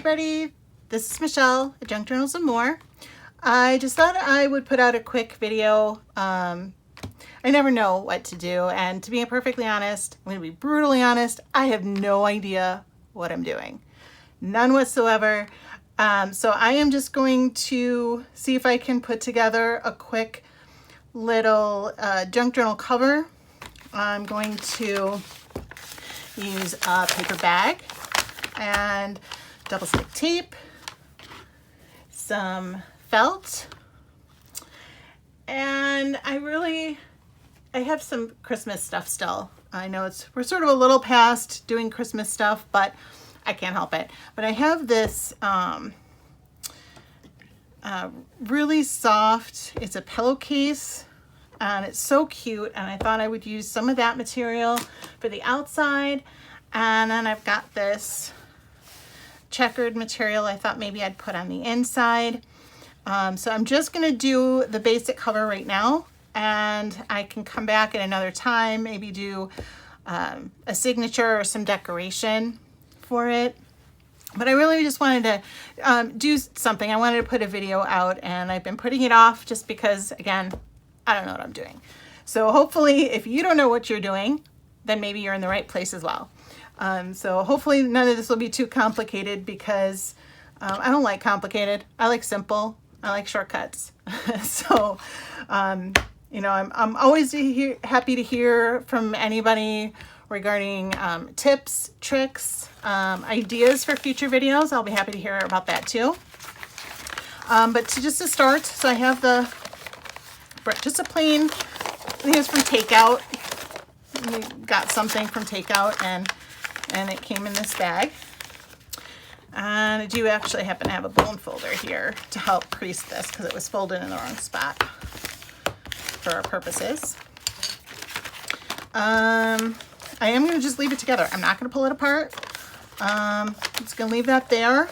everybody, this is Michelle at Junk Journals and More. I just thought I would put out a quick video. I never know what to do, and to be perfectly honest, I'm going to be brutally honest, I have no idea what I'm doing. None whatsoever. So I am just going to see if I can put together a quick little junk journal cover. I'm going to use a paper bag and double stick tape, some felt, and I have some Christmas stuff still. I know we're sort of a little past doing Christmas stuff, but I can't help it. But I have this really soft, it's a pillowcase, and it's so cute, and I thought I would use some of that material for the outside. And then I've got this checkered material I thought maybe I'd put on the inside. So I'm just going to do the basic cover right now, and I can come back at another time, maybe do a signature or some decoration for it. But I really just wanted to do something. I wanted to put a video out, and I've been putting it off just because, again, I don't know what I'm doing. So hopefully if you don't know what you're doing, then maybe you're in the right place as well. So hopefully none of this will be too complicated, because I don't like complicated. I like simple. I like shortcuts. So, you know, I'm always happy to hear from anybody regarding tips, tricks, ideas for future videos. I'll be happy to hear about that too. But just to start, so I have just a plain, I think it's from takeout. We got something from takeout, and it came in this bag. And I do actually happen to have a bone folder here to help crease this, because it was folded in the wrong spot for our purposes. I am going to just leave it together. I'm not going to pull it apart. I'm just going to leave that there.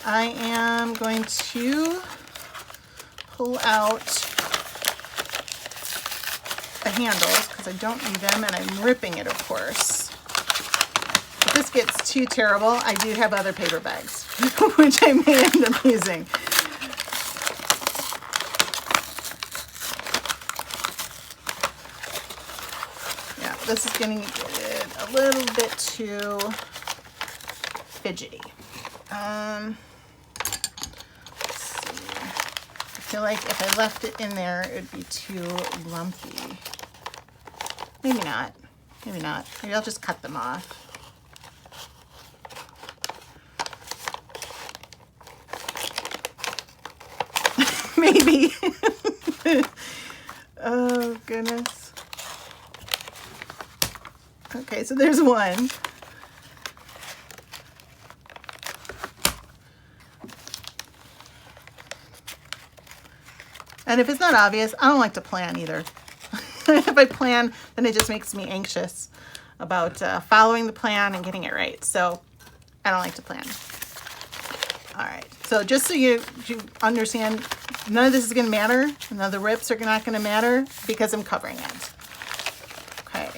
I am going to pull out the handles, because I don't need them, and I'm ripping it, of course. If this gets too terrible, I do have other paper bags, which I may end up using. Yeah, this is getting a little bit too fidgety. Let's see. I feel like if I left it in there, it would be too lumpy. Maybe not. Maybe not. Maybe I'll just cut them off. Maybe. Oh, goodness. Okay, so there's one. And if it's not obvious, I don't like to plan either. If I plan, then it just makes me anxious about following the plan and getting it right. So I don't like to plan. All right. So just so you understand, none of this is going to matter. None of the rips are not going to matter, because I'm covering it. Okay.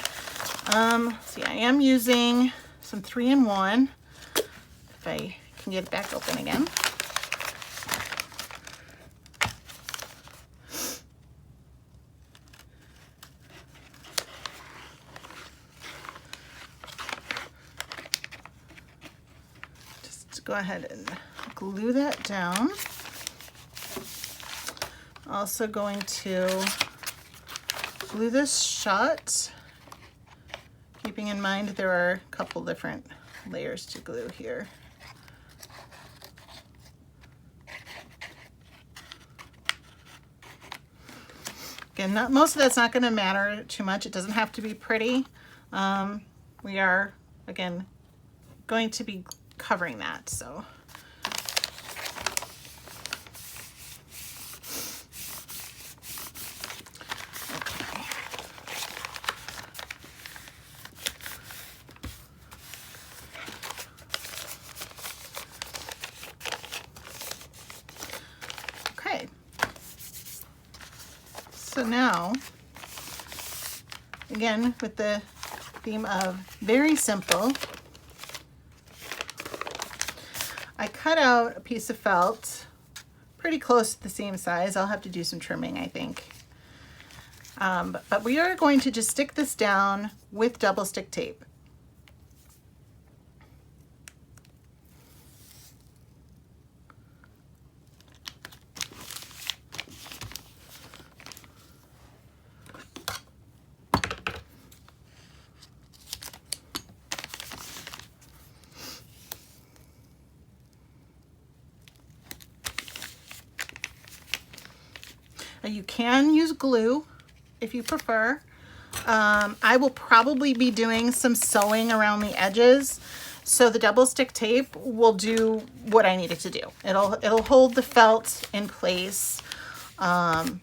See, I am using some 3-in-1. If I can get it back open again. Go ahead and glue that down. Also going to glue this shut, keeping in mind there are a couple different layers to glue here. Again, most of that's not going to matter too much. It doesn't have to be pretty. We are, again, going to be covering that, so. Okay. So now, again, with the theme of very simple, I cut out a piece of felt pretty close to the same size. I'll have to do some trimming, I think. But we are going to just stick this down with double stick tape. You can use glue if you prefer. I will probably be doing some sewing around the edges, so the double stick tape will do what I need it to do. It'll hold the felt in place until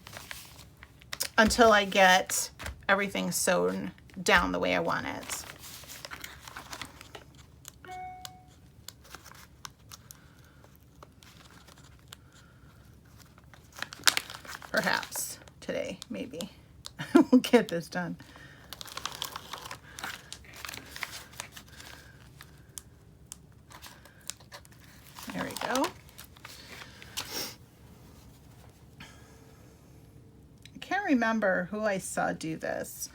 I get everything sewn down the way I want it. Perhaps today, maybe. We'll get this done. There we go. I can't remember who I saw do this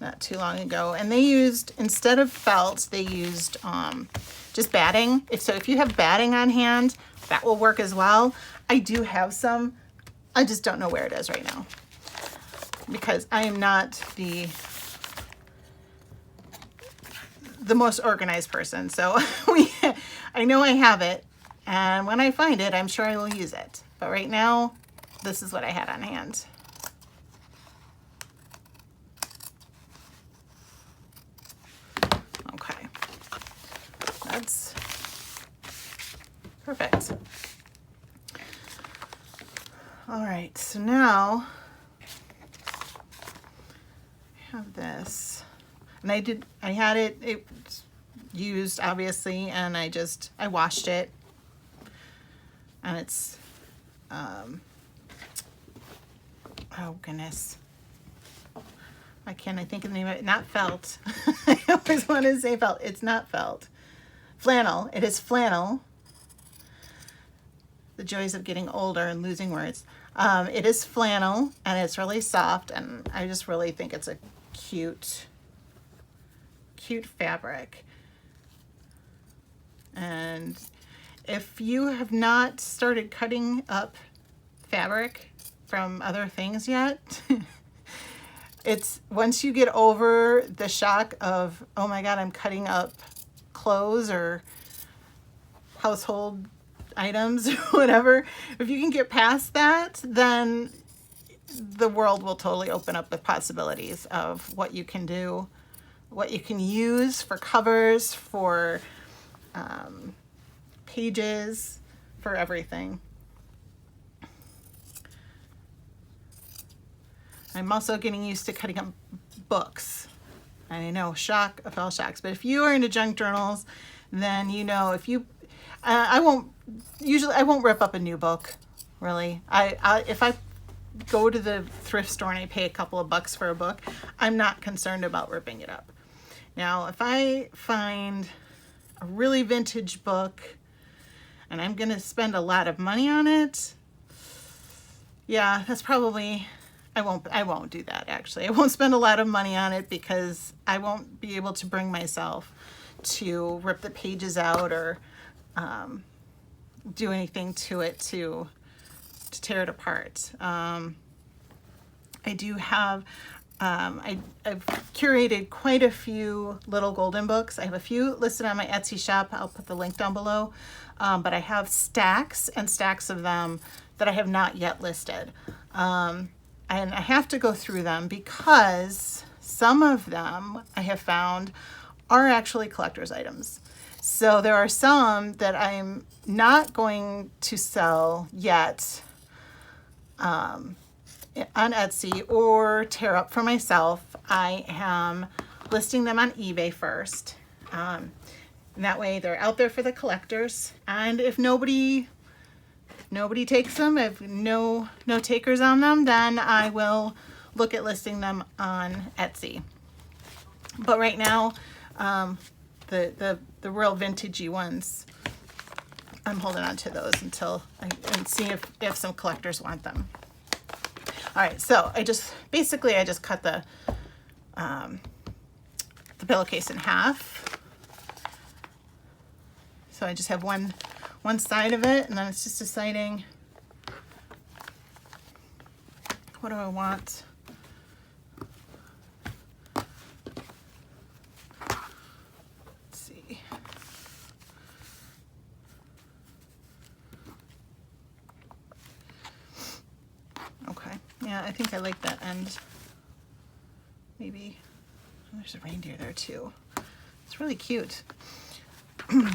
not too long ago, and they used, instead of felt, they used just batting. If you have batting on hand, that will work as well. I do have some. I just don't know where it is right now because I am not the most organized person. So I know I have it, and when I find it, I'm sure I will use it. But right now, this is what I had on hand. Okay, that's perfect. All right, so now I have this, and I had it used obviously, and I washed it, and it's, oh goodness, I think of the name of it, not felt. I always want to say felt, it's not felt. Flannel, it is flannel. The joys of getting older and losing words. It is flannel, and it's really soft, and I just really think it's a cute fabric. And if you have not started cutting up fabric from other things yet, it's once you get over the shock of, oh my God, I'm cutting up clothes or household items or whatever, if you can get past that, then the world will totally open up with possibilities of what you can do, what you can use for covers, for pages, for everything. I'm also getting used to cutting up books. I know, shock of all shocks, but if you are into junk journals, then you know, if you I won't rip up a new book, really. If I go to the thrift store and I pay a couple of bucks for a book, I'm not concerned about ripping it up. Now, if I find a really vintage book and I'm gonna spend a lot of money on it, yeah, that's probably, I won't do that actually. I won't spend a lot of money on it because I won't be able to bring myself to rip the pages out or do anything to it to tear it apart. I do have, I've curated quite a few little golden books. I have a few listed on my Etsy shop. I'll put the link down below. But I have stacks and stacks of them that I have not yet listed. And I have to go through them because some of them I have found are actually collector's items. So there are some that I'm not going to sell yet on Etsy or tear up for myself. I am listing them on eBay first. And that way they're out there for the collectors. And if nobody takes them, if no takers on them, then I will look at listing them on Etsy. But right now, the real vintagey ones I'm holding on to those until and see if some collectors want them. All right, so I just cut the pillowcase in half. So I just have one side of it, and then it's just deciding what do I want. Let's see. Okay, yeah, I think I like that end. Maybe, oh, there's a reindeer there too. It's really cute. Let's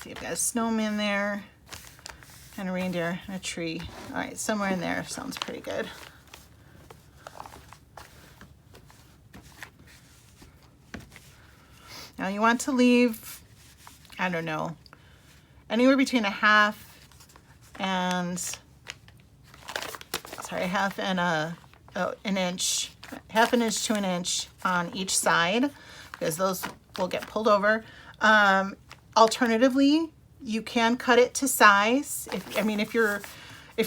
see, I've got a snowman there, and a reindeer, and a tree. All right, somewhere in there sounds pretty good. Now you want to leave, I don't know, anywhere between a half and an inch, half an inch to an inch on each side, because those will get pulled over. Alternatively, you can cut it to size. If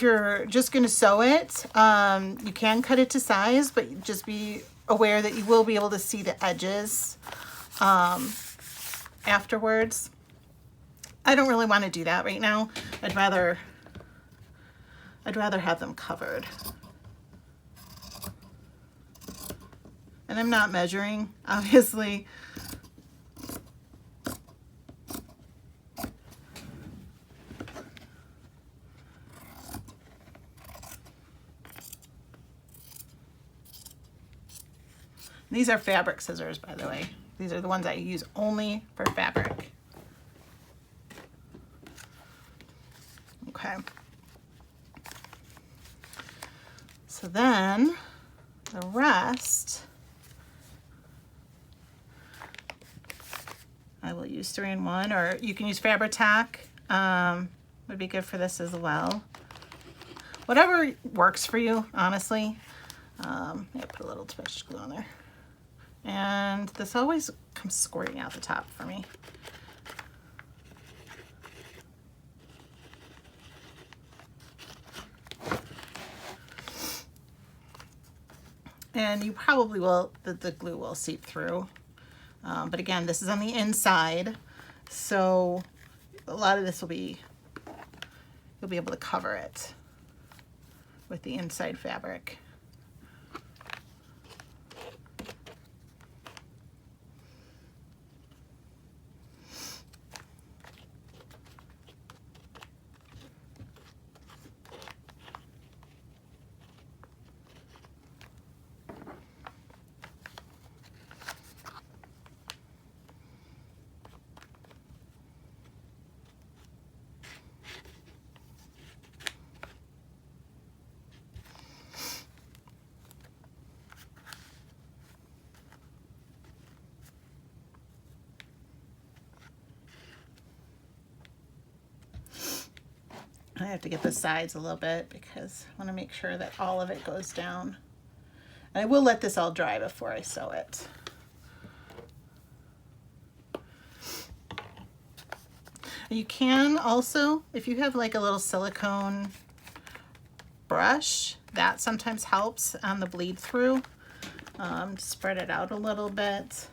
you're just going to sew it, you can cut it to size, but just be aware that you will be able to see the edges afterwards. I don't really want to do that right now. I'd rather have them covered. And I'm not measuring, obviously. These are fabric scissors, by the way. These are the ones I use only for fabric. Okay. So then the rest I will use 3-in-1, or you can use Fabri-Tac. Would be good for this as well. Whatever works for you, honestly. Yeah, put a little special glue on there. And this always comes squirting out the top for me. And you probably will, the glue will seep through. But again, this is on the inside, so a lot of this will be, you'll be able to cover it with the inside fabric. I have to get the sides a little bit because I want to make sure that all of it goes down. And I will let this all dry before I sew it. You can also, if you have like a little silicone brush, that sometimes helps on the bleed through. Spread it out a little bit.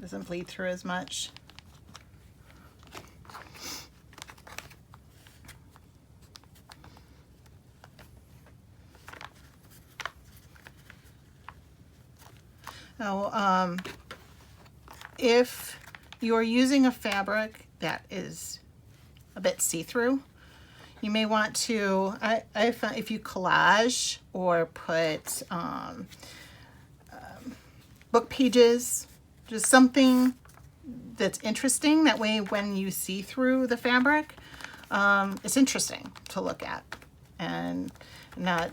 Doesn't bleed through as much. Now, if you're using a fabric that is a bit see-through, you may want to, I found if you collage or put book pages, just something that's interesting, that way when you see through the fabric, it's interesting to look at and not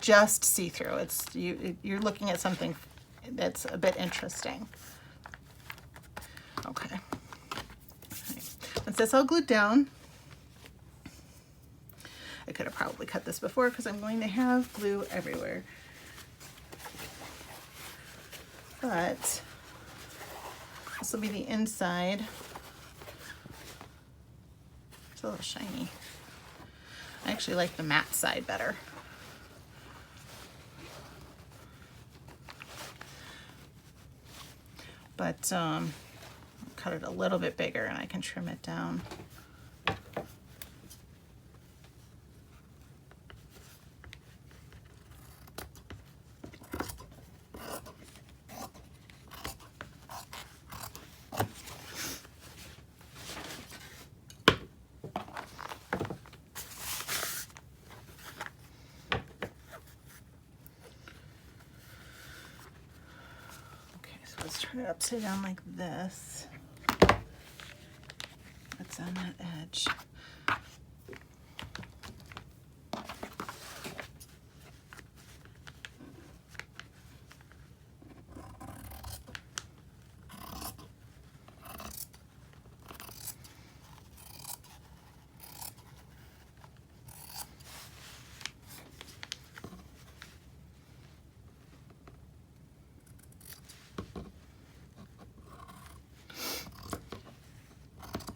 just see-through. It's you're looking at something that's a bit interesting. Okay. Once that's all glued down, I could have probably cut this before because I'm going to have glue everywhere. But This will be the inside. It's a little shiny. I actually like the matte side better. But cut it a little bit bigger and I can trim it down. Let's turn it upside down like this. That's on that edge.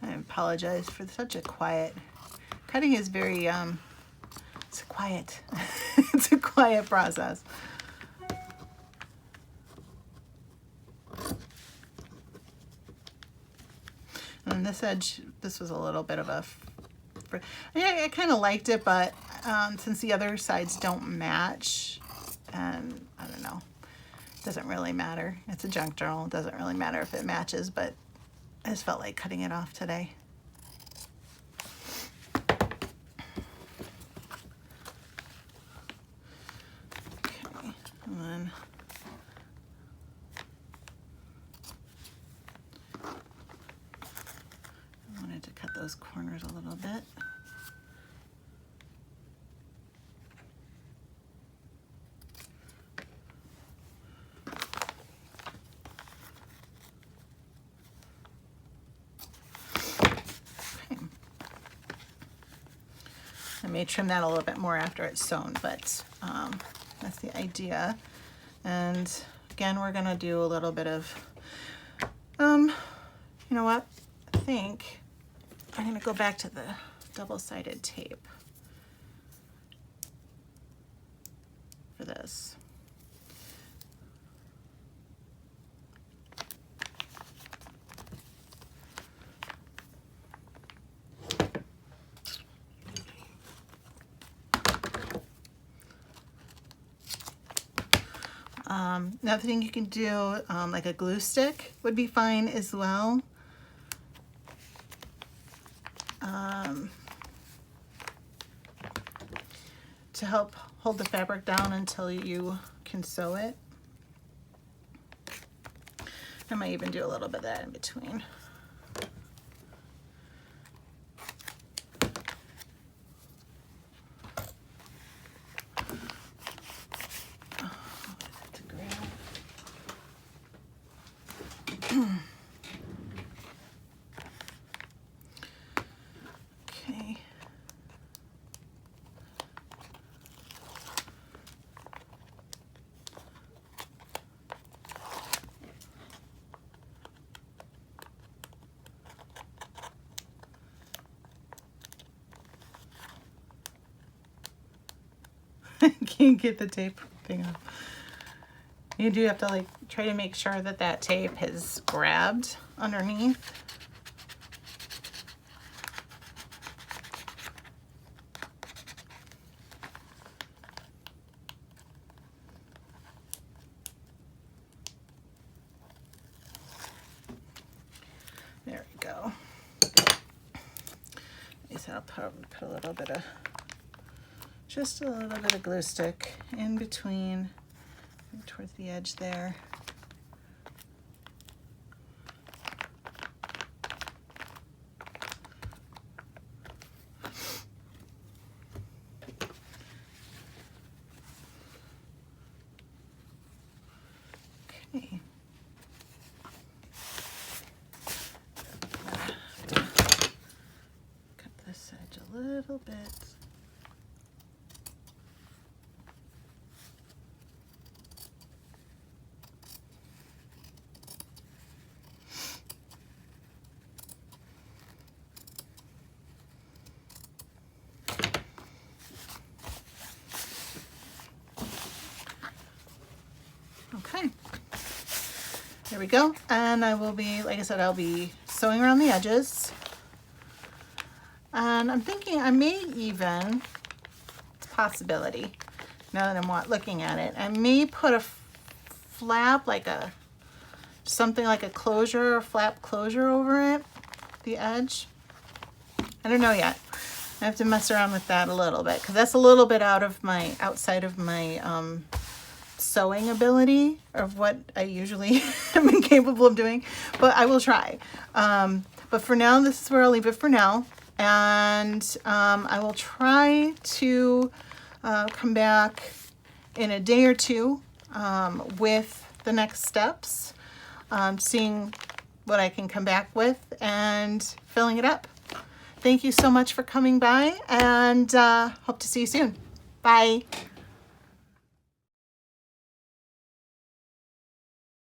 I apologize for such a quiet, cutting is very, it's quiet. It's a quiet process. And this edge, this was a little bit of a, yeah, I kind of liked it, but since the other sides don't match, and I don't know, it doesn't really matter. It's a junk journal, it doesn't really matter if it matches, but I just felt like cutting it off today. Okay, and then I wanted to cut those corners a little bit. I may trim that a little bit more after it's sewn, but that's the idea. And again, we're gonna do a little bit of, you know what? I think I'm gonna go back to the double-sided tape for this. Another thing you can do, like a glue stick would be fine as well. To help hold the fabric down until you can sew it. I might even do a little bit of that in between. Okay. I can't get the tape thing off. You do have to like try to make sure that that tape is grabbed underneath. There we go. I said I'll probably put a little bit of, just a little bit of glue stick in between, towards the edge there. Okay. Cut this edge a little bit. Okay. There we go. And I will be, like I said, I'll be sewing around the edges. And I'm thinking I may even, it's a possibility, now that I'm looking at it, I may put a flap, like something like a closure or flap closure over it, the edge. I don't know yet. I have to mess around with that a little bit because that's a little bit outside of my sewing ability of what I usually am incapable of doing, but I will try. But for now, this is where I'll leave it for now. And I will try to come back in a day or two with the next steps, seeing what I can come back with and filling it up. Thank you so much for coming by, and hope to see you soon. Bye.